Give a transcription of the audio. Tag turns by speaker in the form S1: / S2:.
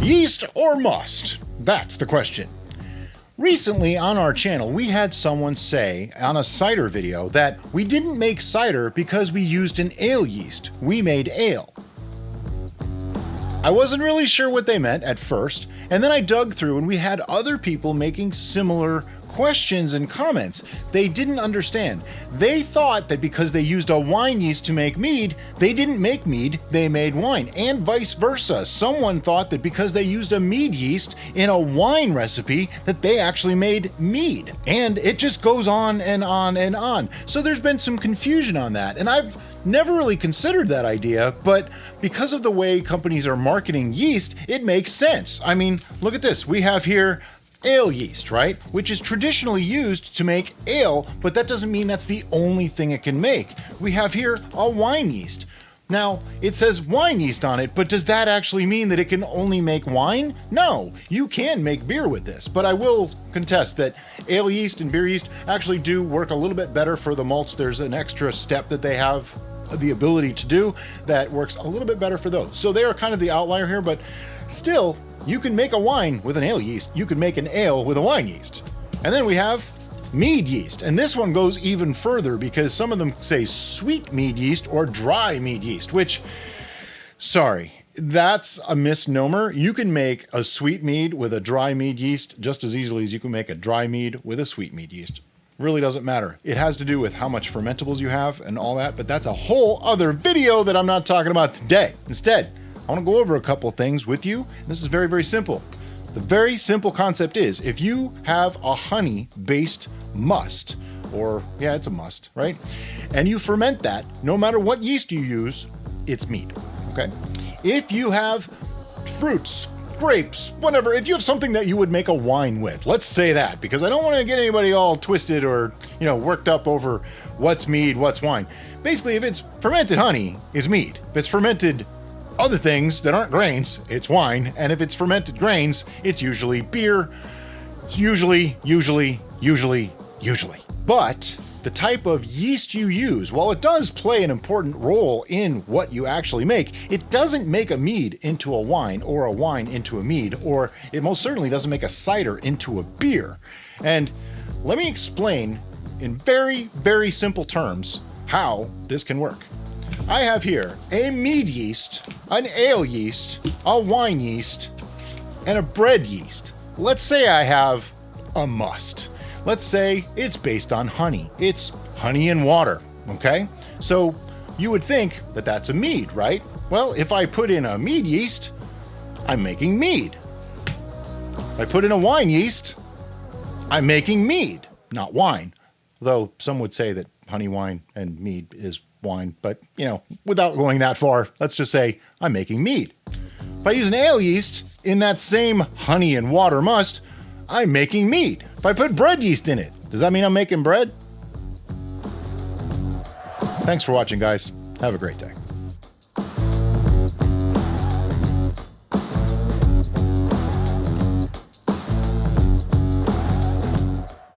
S1: Yeast or must? That's the question. Recently on our channel, we had someone say on a cider video that we didn't make cider because we used an ale yeast. We made ale. I wasn't really sure what they meant at first, and then I dug through and we had other people making similar questions and comments. They didn't understand. They thought that because they used a wine yeast to make mead, they didn't make mead, they made wine, and vice versa. Someone thought that because they used a mead yeast in a wine recipe, that they actually made mead. And it just goes on and on and on. So there's been some confusion on that, and I've never really considered that idea, but because of the way companies are marketing yeast, it makes sense. I mean, look at this. We have here ale yeast, right? Which is traditionally used to make ale, but that doesn't mean that's the only thing it can make. We have here a wine yeast. Now, it says wine yeast on it, but does that actually mean that it can only make wine? No, you can make beer with this, but I will contest that ale yeast and beer yeast actually do work a little bit better for the malts. There's an extra step that they have the ability to do that works a little bit better for those. So they are kind of the outlier here, but still, you can make a wine with an ale yeast. You can make an ale with a wine yeast. And then we have mead yeast. And this one goes even further because some of them say sweet mead yeast or dry mead yeast, which, sorry, that's a misnomer. You can make a sweet mead with a dry mead yeast just as easily as you can make a dry mead with a sweet mead yeast. Really doesn't matter. It has to do with how much fermentables you have and all that, but that's a whole other video that I'm not talking about today. Instead, I want to go over a couple things with you. This is very, very simple. The very simple concept is if you have a honey-based must, or yeah, it's a must, right? And you ferment that, no matter what yeast you use, it's mead, okay? If you have fruits, grapes, whatever, if you have something that you would make a wine with, let's say that, because I don't want to get anybody all twisted or, worked up over what's mead, what's wine. Basically, if it's fermented honey, it's mead. If it's fermented other things that aren't grains, it's wine. And if it's fermented grains, it's usually beer. Usually. But the type of yeast you use, while it does play an important role in what you actually make, it doesn't make a mead into a wine or a wine into a mead, or it most certainly doesn't make a cider into a beer. And let me explain in very, very simple terms how this can work. I have here a mead yeast, an ale yeast, a wine yeast, and a bread yeast. Let's say I have a must. Let's say it's based on honey. It's honey and water, okay? So you would think that that's a mead, right? Well, if I put in a mead yeast, I'm making mead. If I put in a wine yeast, I'm making mead, not wine. Though some would say that honey wine and mead is wine, but without going that far, let's just say I'm making mead. If I use an ale yeast in that same honey and water must, I'm making mead. If I put bread yeast in it, does that mean I'm making bread? Thanks for watching, guys. Have a great day.